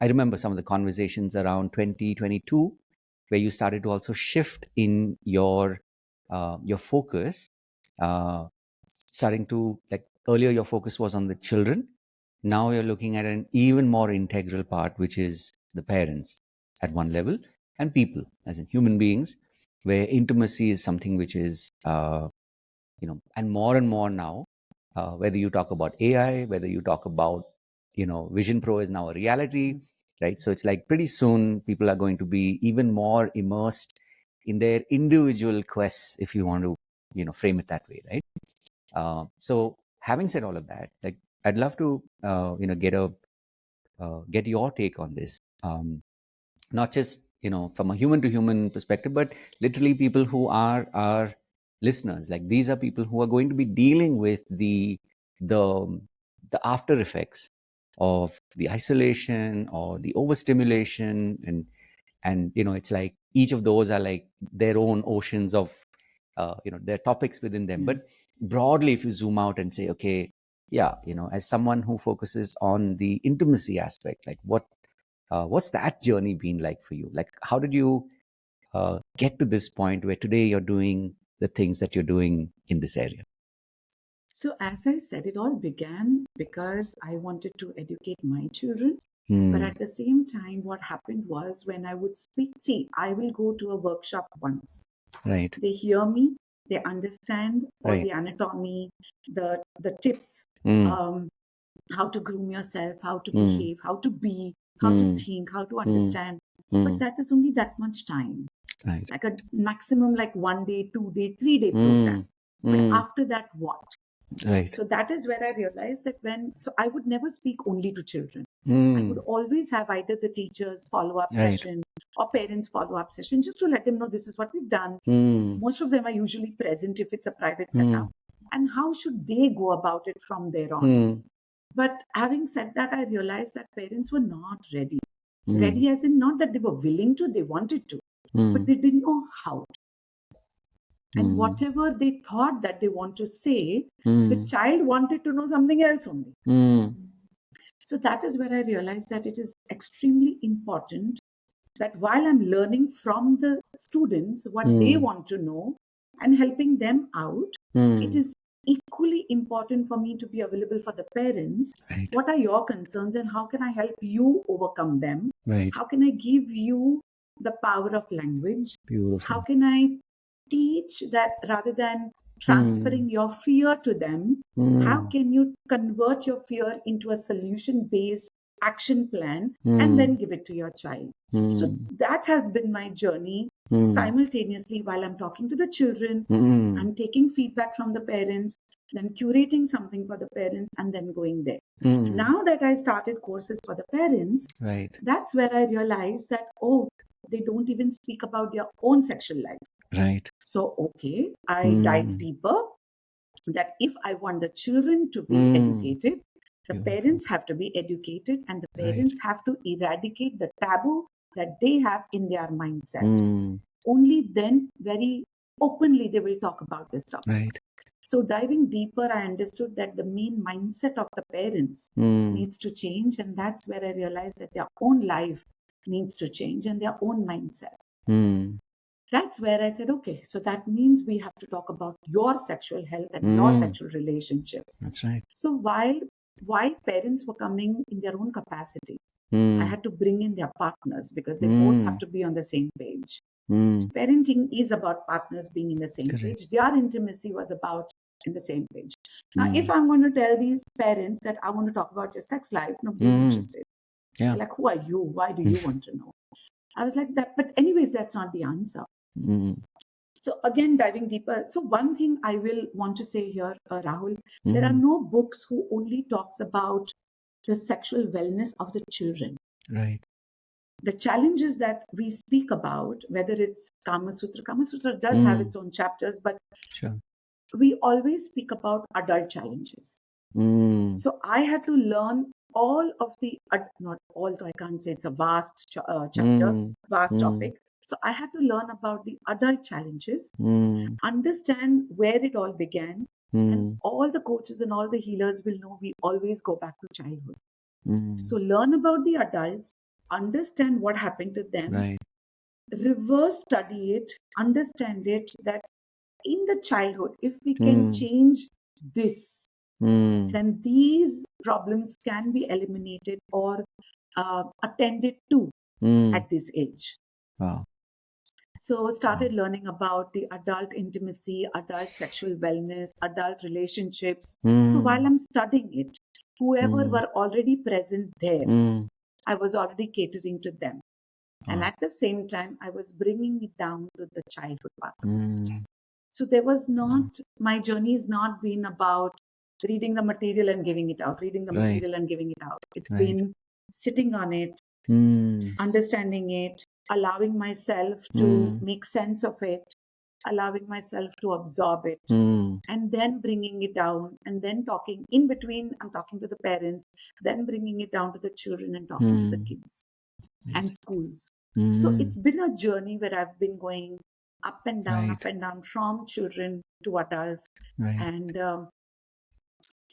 I remember some of the conversations around 2022 where you started to also shift in your focus, uh, starting to, like, earlier your focus was on the children. Now you're looking at an even more integral part, which is the parents at one level, and people as in human beings, where intimacy is something which is and more now, whether you talk about AI, whether you talk about, Vision Pro is now a reality, right? So it's like pretty soon people are going to be even more immersed in their individual quests, if you want to, frame it that way, right? So having said all of that, like, I'd love to, get your take on this. Not just, from a human to human perspective, but literally people who are our listeners. Like, these are people who are going to be dealing with the the after effects of the isolation or the overstimulation, and it's like each of those are like their own oceans of their topics within them. But Yes. broadly, if you zoom out and say, okay, yeah, as someone who focuses on the intimacy aspect, like, what's that journey been like for you? Like, how did you get to this point where today you're doing the things that you're doing in this area? So, as I said, it all began because I wanted to educate my children. But Hmm. at the same time, what happened was when I would speak, see, I will go to a workshop once. Right. They hear me, they understand all the Right. anatomy, the tips, Hmm. um, how to groom yourself, how to Hmm. behave, how to be, how to Hmm. think, how to Hmm. understand. But Hmm. that is only that much time, Right. like a maximum like 1 day, 2 day, 3 day program. Hmm. But Hmm. after that, what? Right. So that is where I realized that so I would never speak only to children. I would Hmm. always have either the teachers follow up Right. session or parents follow up session just to let them know this is what we've done. Hmm. Most of them are usually present if it's a private Hmm. setup. And how should they go about it from there on? Hmm. But having said that, I realized that parents were not ready. Hmm. Ready as in not that they were willing to, they wanted to, but Hmm. they didn't know how. And Hmm. whatever they thought that they want to say, the Hmm. child wanted to know something else only. Hmm. So that is where I realized that it is extremely important that while I'm learning from the students what they Hmm. want to know and helping them out, it Hmm. is equally important for me to be available for the parents. Right. What are your concerns and how can I help you overcome them? Right. How can I give you the power of language? Beautiful. How can I teach that rather than Hmm. transferring your fear to them? How Hmm. can you convert your fear into a solution based action plan and Hmm. then give it to your child? So Hmm. that has been my journey. Hmm. Simultaneously, while I'm talking to the children, Hmm. I'm taking feedback from the parents, then curating something for the parents, and then going there. Hmm. Now that I started courses for the parents, Right. that's where I realized that, oh, they don't even speak about their own sexual life. Right. So, okay, I dive Hmm. deeper that if I want the children to be Hmm. educated, the Beautiful. parents have to be educated and the Right. parents have to eradicate the taboo that they have in their mindset. Hmm. Only then, very openly, they will talk about this topic. Right. So, diving deeper, I understood that the main mindset of the parents Hmm. needs to change. And that's where I realized that their own life needs to change and their own mindset. Hmm. That's where I said, okay, so that means we have to talk about your sexual health and your Hmm. sexual relationships. That's right. So while parents were coming in their own capacity, I Hmm. had to bring in their partners because they both Hmm. have to be on the same page. Hmm. Parenting is about partners being in the same Correct. page. Their intimacy was about in the same page. Now, Hmm. if I'm going to tell these parents that I want to talk about your sex life, nobody's Hmm. interested. Yeah. They're like, who are you? Why do you want to know? I was like that. But anyways, that's not the answer. Hmm. So again, diving deeper. So one thing I will want to say here, Rahul, there are Hmm. no books who only talks about the sexual wellness of the children. Right. The challenges that we speak about, whether it's Kama Sutra does have Hmm. its own chapters, but Sure. we always speak about adult challenges. Hmm. So I had to learn all of the, not all, I can't say it's a vast chapter, Hmm. vast Hmm. topic. So I had to learn about the adult challenges, Hmm. understand where it all began, and Hmm. all the coaches and all the healers will know we always go back to childhood. Hmm. So learn about the adults, understand what happened to them, Right. reverse study it, understand it, that in the childhood, if we can Mm. change this, Mm. then these problems can be eliminated or attended to Mm. at this age. Wow. So Wow. started learning about the adult intimacy, adult sexual wellness, adult relationships. So while Mm. I'm studying it, whoever Mm. were already present there, Mm. I was already catering to them. And Wow. at the same time, I was bringing it down to the childhood part of it. Mm. So there was Wow. not, my journey has not been about reading the material and giving it out, reading the Right. material and giving it out. It's Right. been sitting on it, Mm. understanding it, allowing myself to Mm. make sense of it, allowing myself to absorb it, Mm. and then bringing it down, and then talking in between. I'm talking to the parents, then bringing it down to the children and talking to the Mm. kids and Amazing. schools. So Mm. it's been a journey where I've been going up Right. and down from children to adults. Right. And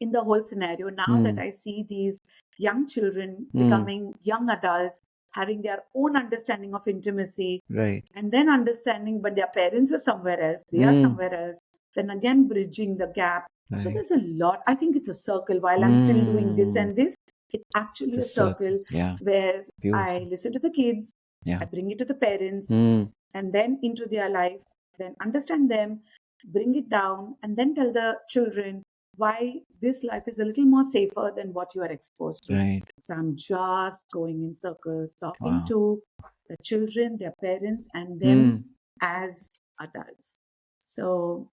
in the whole scenario, now that Mm. I see these young children Mm. becoming young adults, having their own understanding of intimacy, Right. and then understanding, but their parents are somewhere else, they are Mm. somewhere else, then again bridging the gap. So Right. there's a lot. I think it's a circle. While I'm still doing this Mm. and this, it's It's actually a a circle. circle Yeah. where I Beautiful. listen to the kids, Yeah. I bring it to the parents, Mm. and then into their life, then understand them, bring it down, and then tell the children why this life is a little more safer than what you are exposed to. Right. So I'm just going in circles, talking Wow. to the children, their parents, and them Mm. as adults. So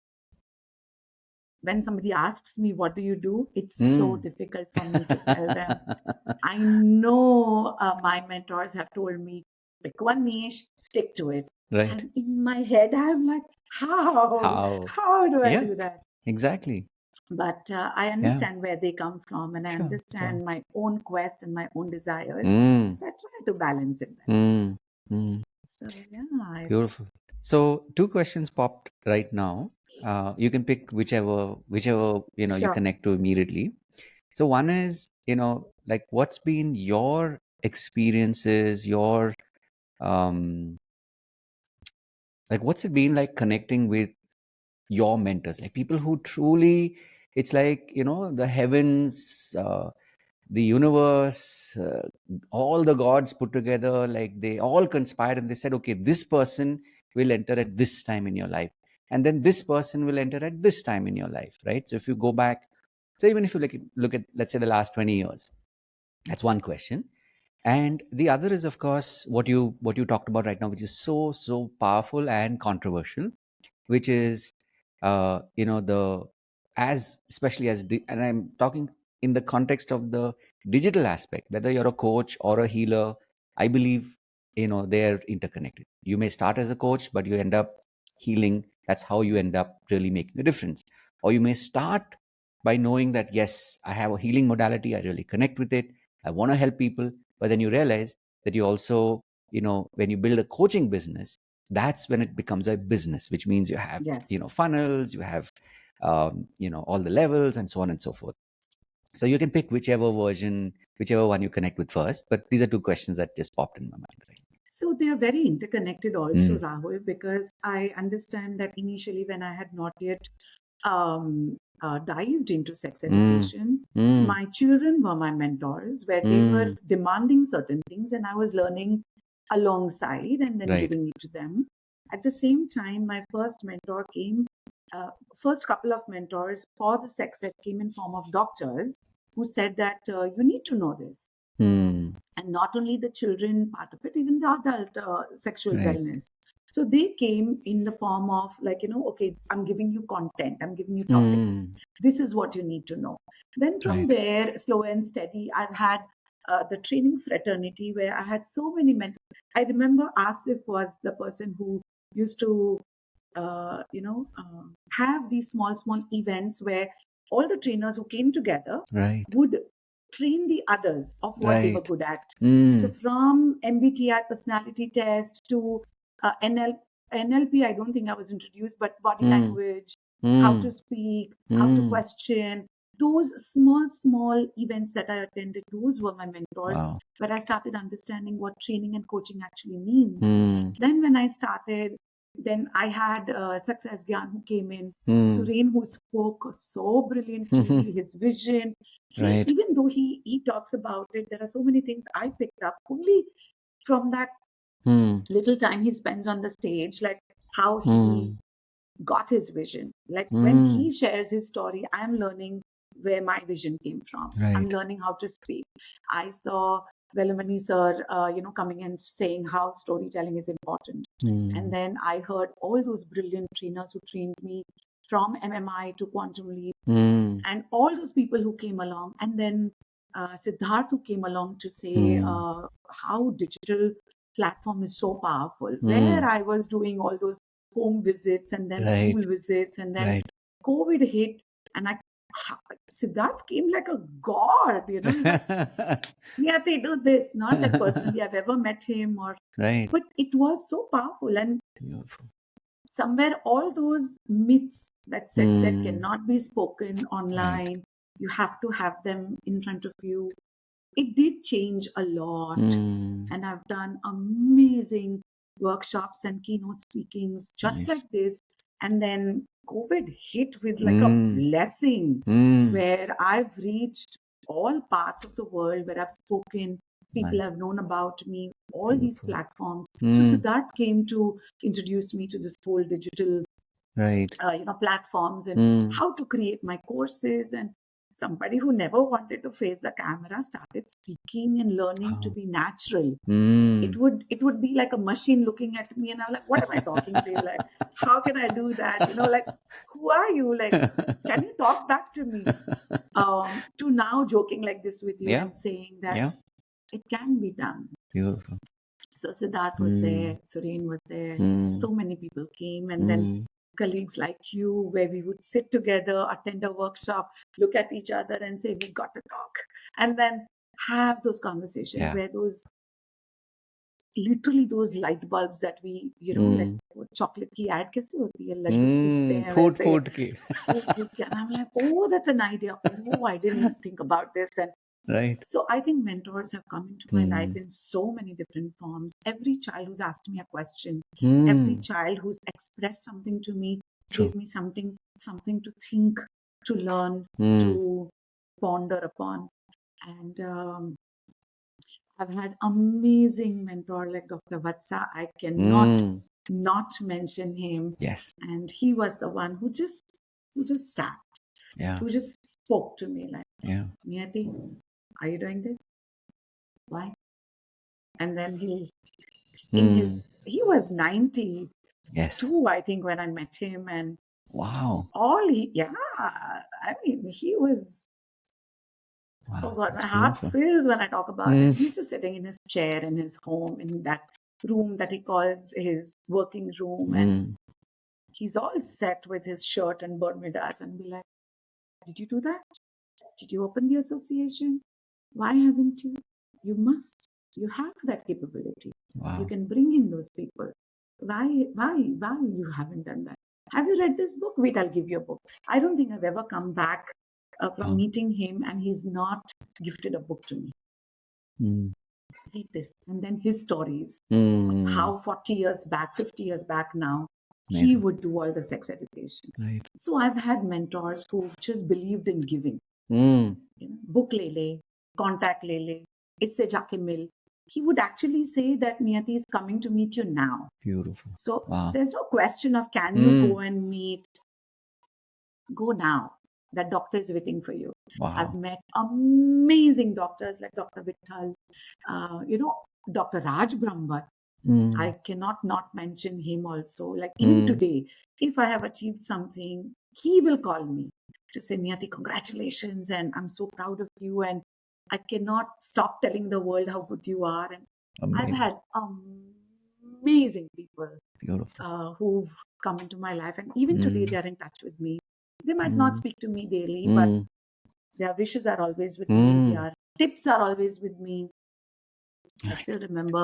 when somebody asks me, what do you do? It's so Mm. difficult for me to tell them. I know my mentors have told me, pick one niche, stick to it. Right. And in my head, I'm like, how? How? How do I Yeah. do that? Exactly. But I Yeah. understand where they come from, and I Sure. Sure. understand my own quest and my own desires. Mm. So I try to balance it that way. Mm. Mm. So yeah, it's Beautiful. So two questions popped right now. You can pick whichever you sure. connect to immediately. So one is like what's been your experiences, your um like what's it been like connecting with your mentors, like people who truly, it's like the heavens, the universe, all the gods put together, like they all conspired and they said, okay, this person will enter at this time in your life, and then this person will enter at this time in your life, right? So if you go back, so even if you look at let's say the last 20 years, that's one question. And the other is, of course, what you talked about right now, which is so powerful and controversial, which is the as especially and I'm talking in the context of the digital aspect, whether you're a coach or a healer, I believe they're interconnected. You may start as a coach, but you end up healing. That's how you end up really making a difference. Or you may start by knowing that, yes, I have a healing modality, I really connect with it, I want to help people. But then you realize that you also, when you build a coaching business, that's when it becomes a business, which means you have Yes. funnels, you have all the levels and so on and so forth. So you can pick whichever one you connect with first, but these are two questions that just popped in my mind, right? So they are very interconnected also, Mm. Rahul, because I understand that initially when I had not yet dived into sex Mm. education, Mm. my children were my mentors, where they were Mm. demanding certain things and I was learning alongside and then Right. giving it to them. At the same time, my first mentor came, first couple of mentors for the sex ed came in form of doctors who said that you need to know this, Mm. and not only the children part of it, even the adult sexual Right. wellness. So they came in the form of like, okay, I'm giving you content, I'm giving you topics, Mm. this is what you need to know. Then from Right. there, slow and steady, I've had the training fraternity where I had so many mentors. I remember Asif was the person who used to have these small events where all the trainers who came together Right. would train the others of what they were Right. good at. So Mm. from MBTI personality test to NLP, I don't think I was introduced, but body Mm. language, how to Mm. speak, how to Mm. question. those small events that I attended, those were my mentors, Wow. where I started understanding what training and coaching actually means. Mm. Then when I started, then I had Success Gyan who came in, Mm. Suren who spoke so brilliantly, his vision. Right. Even though he talks about it, there are so many things I picked up only from that Mm. little time he spends on the stage, like how he Mm. got his vision. Like when he Mm. shares his story, I'm learning where my vision came from. I'm Right. learning how to speak. I saw Velamani sir, coming and saying how storytelling is important. And Mm. then I heard all those brilliant trainers who trained me from MMI to Quantum Leap, Mm. and all those people who came along. And then Siddharth who came along to say Mm. how digital platform is so powerful. Where Mm. I was doing all those home visits and then Right. school visits, and then Right. COVID hit, and Siddharth came like a god. He's like, yeah, they do this. Not like personally I've ever met him, or Right. but it was so powerful. And Beautiful. somewhere all those myths that sex ed Mm. cannot be spoken Right. online, you have to have them in front of you. It did change a lot. Mm. And I've done amazing workshops and keynote speakings just Nice. like this. And then COVID hit with like a Mm. blessing, Mm. where I've reached all parts of the world, where I've spoken, people Nice. have known about me, all these Beautiful. platforms. So Mm. Siddharth came to introduce me to this whole digital Right. platforms, and Mm. how to create my courses. And somebody who never wanted to face the camera started speaking and learning to Wow. be natural. Mm. It would be like a machine looking at me, and I'm like, what am I talking to you? Like, how can I do that? Like, who are you? Like, can you talk back to me? To now joking like this with you Yeah. and saying that Yeah. it can be done. Beautiful. So Siddharth was Mm. there, Suren was there, Mm. so many people came, and then Mm. colleagues like you, where we would sit together, attend a workshop, look at each other and say, we got to talk. And then have those conversations, Yeah. where literally those light bulbs that we, like Mm. वो chocolate की ad कैसे होती है, लड्डू फूटते हैं फूट वैसे फूट के फूट के, and I'm like, oh, that's an idea. Oh, I didn't think about this. And right so I think mentors have come into my life in so many different forms. Every child who's asked me a question, every child who's expressed something to me, true gave me something to think, to learn, to ponder upon. And I've had amazing mentor like Dr. Vatsa. I cannot not mention him. Yes And he was the one who just sat, या who just spoke to me like, या Niyati, are you doing this? Why? And then he was 92, yes I think, when I met him. And wow I mean, he was, oh wow God, that's my heart beautiful fills when I talk about him. He's just sitting in his chair in his home, in that room that he calls his working room. And he's all set with his shirt and Bermudas, and be like, did you do that? Did you open the association? Why haven't you? You must. You have that capability. Wow You can bring in those people. Why you haven't done that? Have you read this book? Wait, I'll give you a book. I don't think I've ever come back from meeting him and he's not gifted a book to me. Read this. And then his stories of how 40 years back, 50 years back now, he Amazing. would do all the sex education. Right So I've had mentors who've just believed in giving. Book le le, contact le le, isse jaake mil. He would actually say that Niyati is coming to meet you now. Beautiful So Wow. there's no question of can you go and meet. Go now. That doctor is waiting for you. I've wow met amazing doctors like Dr. Vittal, Dr. Raj Brahmbhatt. I cannot not mention him also. Like even today, if I have achieved something, he will call me to say, Niyati, congratulations, and I'm so proud of you. And I cannot stop telling the world how good you are. And I've amazing had amazing people beautiful who've come into my life. And even today, they're in touch with me. They might not speak to me daily, but their wishes are always with me. Their tips are always with me. I still remember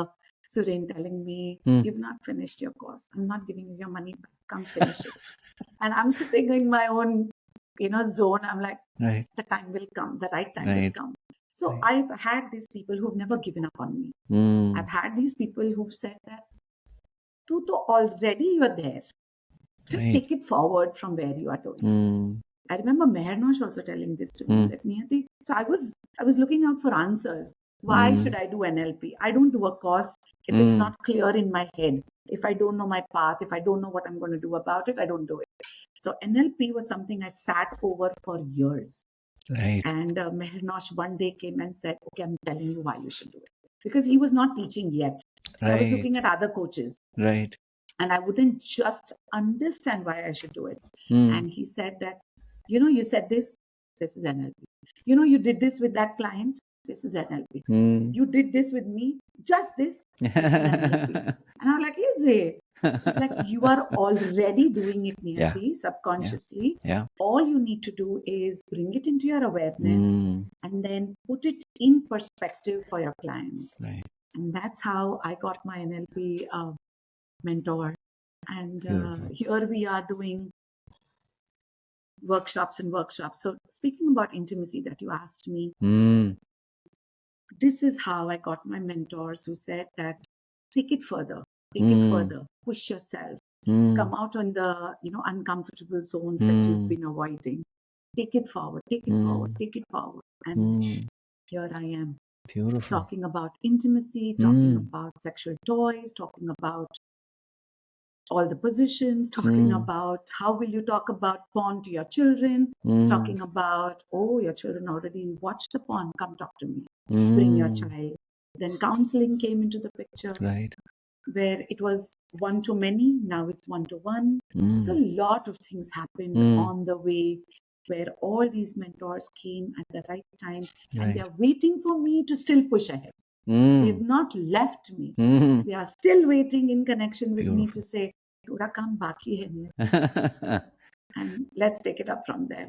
Suren telling me, you've not finished your course. I'm not giving you your money back. Come finish it. And I'm sitting in my own zone. I'm like, Right. the time will come, the right time will Right. come. So Right. I've had these people who've never given up on me. I've had these people who've said that, tu to already you're there. Just Right. take it forward from where you are doing. Mm. I remember Mehernosh also telling this to me, that Niyati. So I was looking out for answers. Why should I do NLP? I don't do a course if it's not clear in my head. If I don't know my path, if I don't know what I'm going to do about it, I don't do it. So NLP was something I sat over for years. Right. And Mehernosh one day came and said, okay, I'm telling you why you should do it. Because he was not teaching yet. So I was looking at other coaches. Right. And I wouldn't just understand why I should do it. And he said that, you said this is NLP. You did this with that client, this is NLP. You did this with me, just this is NLP. And I'm like, is it? It's like you are already doing it, Niyati, subconsciously. Yeah. All you need to do is bring it into your awareness and then put it in perspective for your clients. Right. And that's how I got my NLP mentor. And here we are doing workshops and workshops. So speaking about intimacy that you asked me, this is how I got my mentors who said that take it further, push yourself, come out on the uncomfortable zones that you've been avoiding. Take it forward, take it forward, take it forward. And here I am. Beautiful. Talking about intimacy, talking about sexual toys, talking about all the positions, talking about how will you talk about porn to your children, talking about, your children already watched the porn, come talk to me, bring your child. Then counseling came into the picture, right, where it was one-to-many, now it's one-to-one. So a lot of things happened on the way, where all these mentors came at the right time, and they're waiting for me to still push ahead. They've not left me. They are still waiting in connection with me to say, Thoda kaam baki hai, and let's take it up from there.